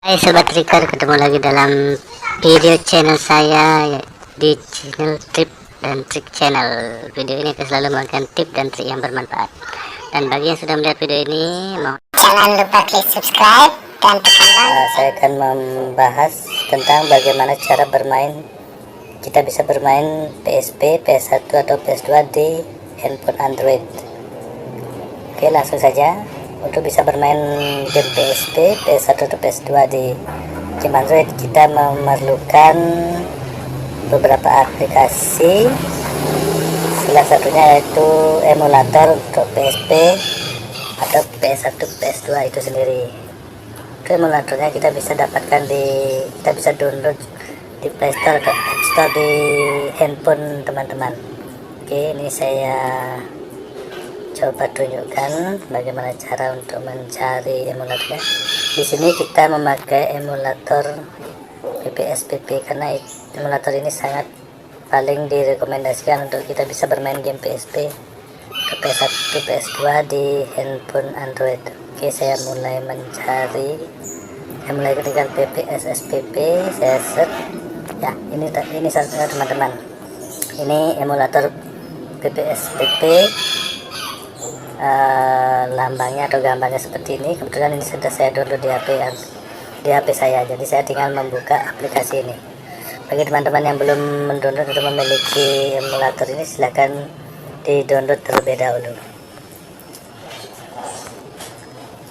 Hai Sobat Trigger, ketemu lagi dalam video channel saya di channel Tip dan Trik Channel. Video ini akan selalu memberikan tip dan trik yang bermanfaat. Dan bagi yang sudah melihat video ini, jangan lupa klik subscribe dan tekan lonceng. Saya akan membahas tentang bagaimana cara bermain. Kita bisa bermain PSP, PS1 atau PS2 di handphone Android. Oke, langsung saja. Untuk bisa bermain game PSP, PS1 atau PS2 di game Android, kita memerlukan beberapa aplikasi. Salah satunya yaitu emulator untuk PSP atau PS1 PS2 itu sendiri. Itu emulatornya kita bisa dapatkan kita bisa download di Play Store atau App Store di handphone teman-teman. Oke, ini saya coba tunjukkan bagaimana cara untuk mencari emulatornya. Di sini kita memakai emulator PPSPP karena emulator ini sangat paling direkomendasikan untuk kita bisa bermain game PSP ke PS1 PS2 di handphone Android. Oke, saya mulai mencari. Saya mulai ketikkan PPSSPP, saya search. Ya, ini salah teman-teman. Ini emulator PPSPP. Lambangnya atau gambarnya seperti ini. Kebetulan ini sudah saya download di HP saya, jadi saya tinggal membuka aplikasi ini. Bagi teman-teman yang belum mendownload atau memiliki emulator ini, silahkan di download terlebih dahulu.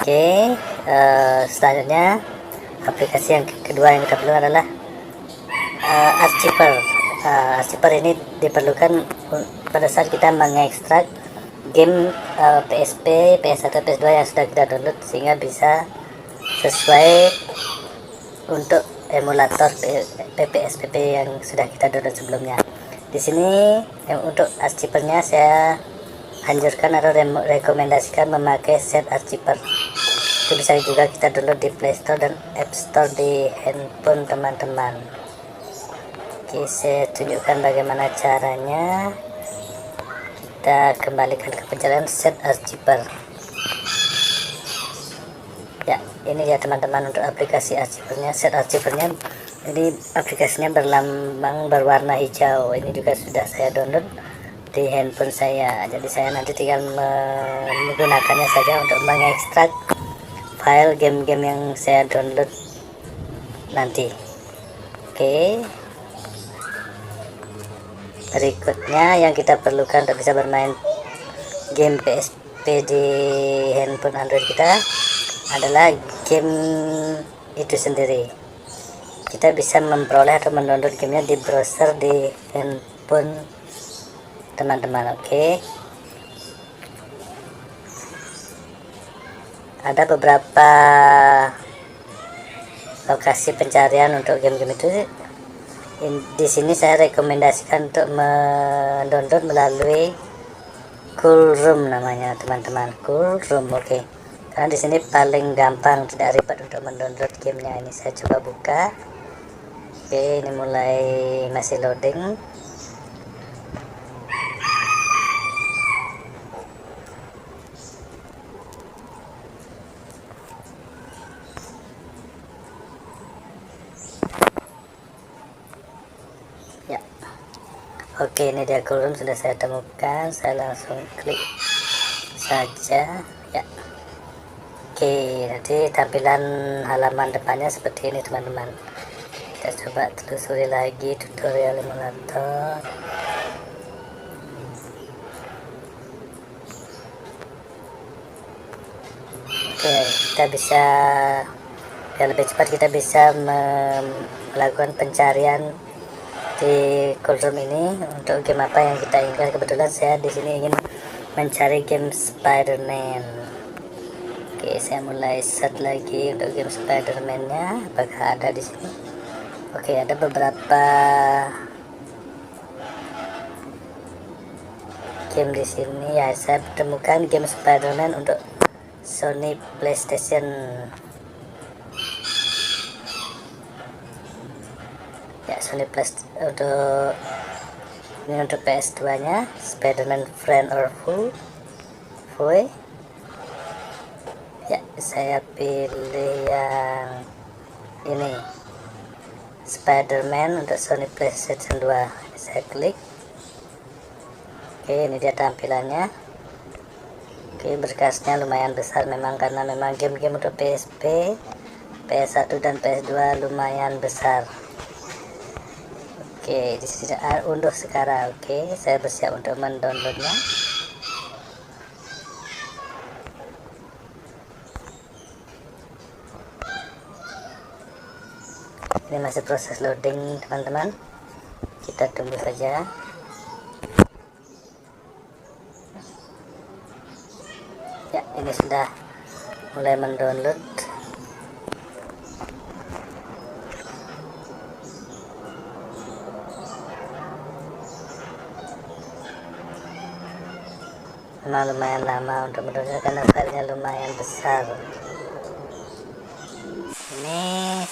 Oke, selanjutnya aplikasi yang kedua yang kita perlu adalah Archiver. Archiver ini diperlukan pada saat kita mengekstrak game PSP, PS1, PS2 yang sudah kita download, sehingga bisa sesuai untuk emulator PPSPP yang sudah kita download sebelumnya. Di sini untuk archivernya saya anjurkan atau rekomendasikan memakai Set Archiver. Itu bisa juga kita download di Play Store dan App Store di handphone teman-teman. Oke, saya tunjukkan bagaimana caranya. Kita kembalikan ke pencarian Set Archiver. Ya, ini ya teman-teman untuk aplikasi archivernya. Set Archivernya ini aplikasinya berlambang berwarna hijau. Ini juga sudah saya download di handphone saya. Jadi saya nanti tinggal menggunakannya saja untuk mengekstrak file game-game yang saya download nanti. Oke. Berikutnya yang kita perlukan untuk bisa bermain game PSP di handphone Android kita adalah game itu sendiri. Kita bisa memperoleh atau mendownload gamenya di browser di handphone teman-teman. Oke. Ada beberapa lokasi pencarian untuk game-game itu. Di sini saya rekomendasikan untuk mendownload melalui Cool Room namanya teman-teman. Cool Room, oke. Karena di sini paling gampang, tidak ribet untuk mendownload gamenya. Ini saya coba buka. Oke, ini mulai masih loading. Ya, oke, ini dia Cool Room sudah saya temukan. Saya langsung klik saja. Ya, oke, nanti tampilan halaman depannya seperti ini teman-teman. Kita coba telusuri lagi tutorial emulator. Oke, kita bisa, biar lebih cepat, kita bisa melakukan pencarian di Cool Room ini untuk game apa yang kita inginkan. Kebetulan saya di sini ingin mencari game Spider-Man. Oke, saya mulai search lagi untuk game Spider-Man-nya. Apakah ada di sini? Oke, ada beberapa game di sini. Ya, saya temukan game Spider-Man untuk Sony PlayStation. Ya, Sony PlayStation untuk PS2-nya, Spider-Man Friend or Foe. Ya, saya pilih yang Spider-Man untuk Sony PlayStation 2. Saya klik. Oke, ini dia tampilannya. Oke, berkasnya lumayan besar memang, karena memang game-game untuk PSP, PS1 dan PS2 lumayan besar. Oke, di sini unduh sekarang. Oke, saya bersiap untuk mendownloadnya. Ini masih proses loading, teman-teman. Kita tunggu saja. Ya, ini sudah mulai mendownload. Memang lumayan lama untuk mendownload karena filenya lumayan besar. Ini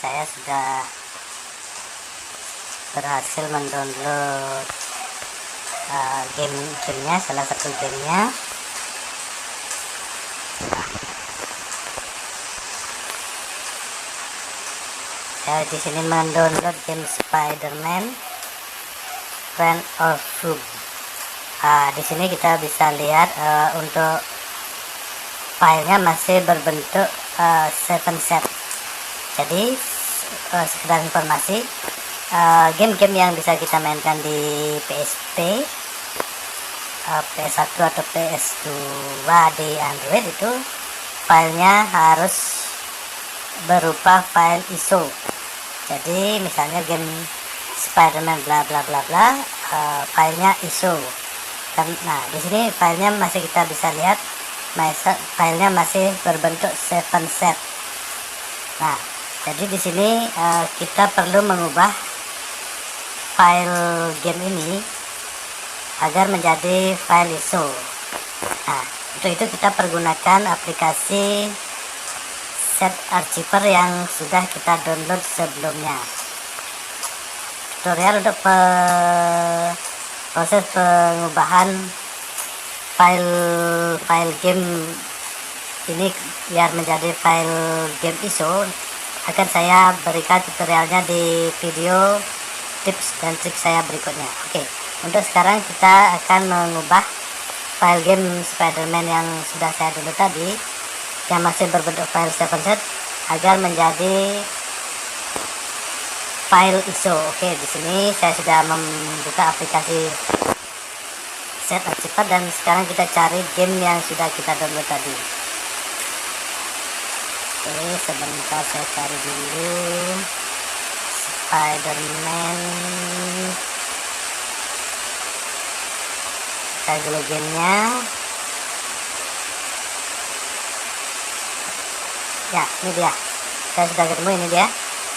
saya sudah berhasil mendownload gamenya, salah satu gamenya. Saya di sini mendownload game Spider-Man Friend or Foe. Di sini kita bisa lihat untuk filenya masih berbentuk 7-set. Jadi sekedar informasi, game-game yang bisa kita mainkan di PSP, PS1 atau PS2 di Android itu filenya harus berupa file ISO. Jadi misalnya game Spider-Man bla bla bla bla, filenya ISO. Nah, di sini filenya masih kita bisa lihat, filenya masih berbentuk 7-set. Nah, jadi di sini kita perlu mengubah file game ini agar menjadi file ISO. Nah, untuk itu kita pergunakan aplikasi Set Archiver yang sudah kita download sebelumnya. Tutorial untuk proses pengubahan file game ini biar menjadi file game ISO akan saya berikan tutorialnya di video tips dan trik saya berikutnya. Oke, untuk sekarang kita akan mengubah file game Spider-Man yang sudah saya download tadi, yang masih berbentuk file 7-set, agar menjadi file ISO. Oke, di sini saya sudah membuka aplikasi Set Archiver dan sekarang kita cari game yang sudah kita download tadi. Oke, sebentar saya cari dulu Spider-Man. Cari dulu gamenya. Ya, ini dia. Saya sudah ketemu, ini dia.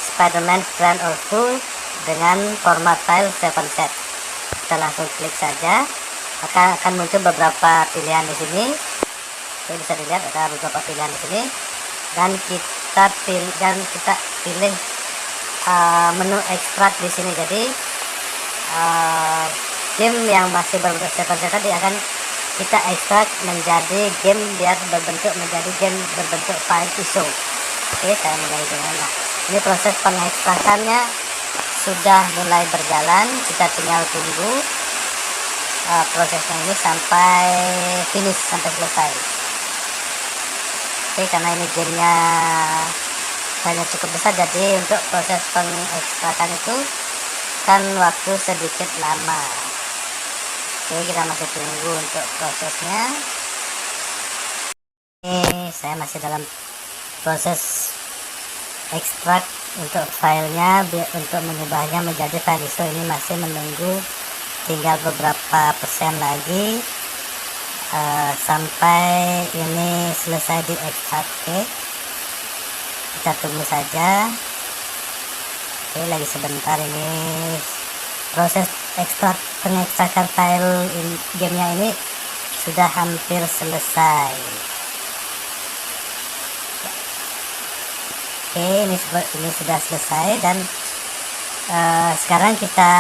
Spider-Man Friend or Foe dengan format file 7-set. Kita langsung klik saja. Maka akan muncul beberapa pilihan di sini. Oke, bisa dilihat ada beberapa pilihan di sini. Dan kita pilih menu ekstrak di sini. Jadi game yang masih berbentuk 7-set tadi akan kita ekstrak menjadi game biar menjadi game berbentuk file ISO. Oke, saya mulai dengan ini proses pengekstrakannya sudah mulai berjalan. Kita tinggal tunggu prosesnya ini sampai finish, sampai selesai. Oke, karena ini gamenya hanya cukup besar, jadi untuk proses pengekstrakan itu kan waktu sedikit lama. Oke, kita masih tunggu untuk prosesnya. Oke, saya masih dalam proses ekstrak untuk filenya, untuk mengubahnya menjadi file ISO. Ini masih menunggu, tinggal beberapa persen lagi sampai ini selesai di ekstrak. Oke, kita tunggu saja. Oke, lagi sebentar, ini proses pengekstrakan file gamenya ini sudah hampir selesai. Oke, ini sudah selesai dan sekarang kita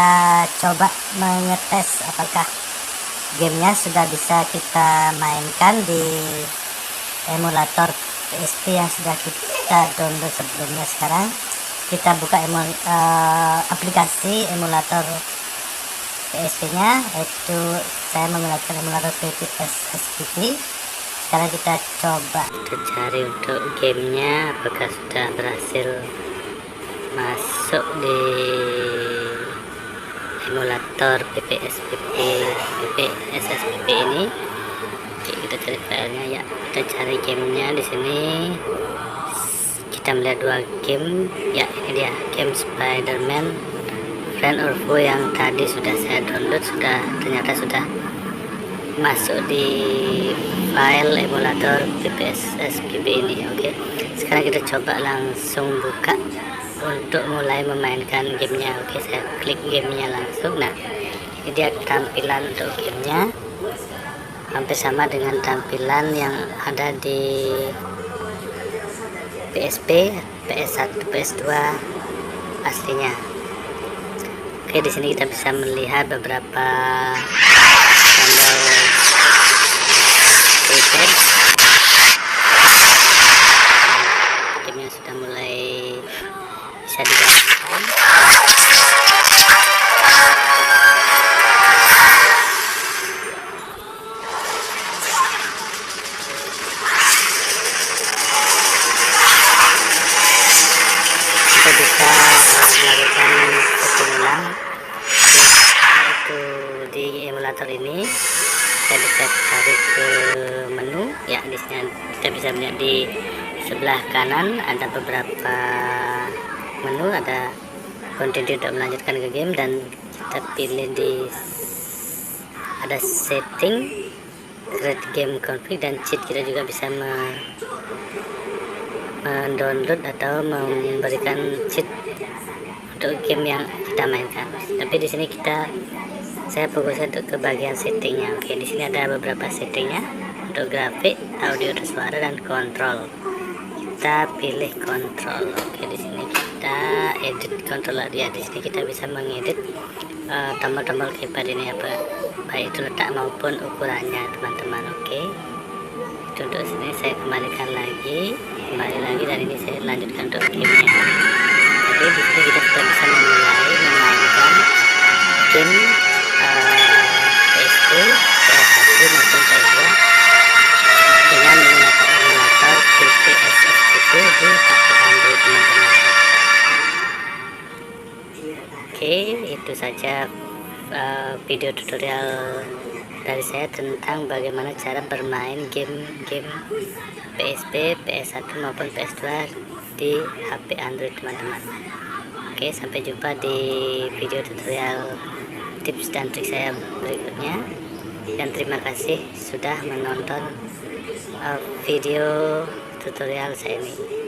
coba mengetes apakah gamenya sudah bisa kita mainkan di emulator PSP yang sudah kita download sebelumnya. Sekarang kita buka aplikasi emulator PSP nya, yaitu saya menggunakan emulator PPS SPP. Sekarang kita coba, kita cari untuk gamenya apakah sudah berhasil masuk di emulator PPSSPP ini. Oke, kita cari filenya ya, kita cari gamenya di sini. Kita melihat dua game ya, ini dia game Spider-Man Friend or Foe yang tadi sudah saya download, ternyata sudah masuk di file emulator PPSSPP ini. Oke, sekarang kita coba langsung buka untuk mulai memainkan gamenya. Oke, saya klik gamenya langsung. Nah, ini dia tampilan untuk gamenya, hampir sama dengan tampilan yang ada di PSP, PS1, PS2 aslinya. Oke, di sini kita bisa melihat beberapa tombol keypad. Gamenya sudah mulai bisa dijalankan. Kita bisa melakukan setting ulang itu di emulator ini. Kita bisa tarik ke menu ya, di sini kita bisa melihat di sebelah kanan ada beberapa menu, ada continue untuk melanjutkan ke game, dan kita pilih ada setting, create game config, dan cheat. Kita juga bisa mendownload atau memberikan cheat untuk game yang kita mainkan. Tapi di sini saya fokus untuk ke bagian settingnya. Oke, di sini ada beberapa settingnya untuk grafik, audio, suara, dan kontrol. Kita pilih kontrol. Oke, di sini kita edit controller ya. Di sini kita bisa mengedit tombol-tombol keypad ini, baik itu letak maupun ukurannya, teman-teman. Oke, itu untuk sini saya kembali lagi, dan ini saya lanjutkan untuk gamenya. Jadi di sini kita sudah bisa mulai memainkan game PSP, PS1 maupun PS2 dengan menggunakan emulator PPSSPP di HP Android, teman-teman. Oke, itu saja video tutorial dari saya tentang bagaimana cara bermain game PSP, PS1 maupun PS2 di HP Android, teman-teman. Oke, sampai jumpa di video tutorial tips dan trik saya berikutnya, dan terima kasih sudah menonton video tutorial saya ini.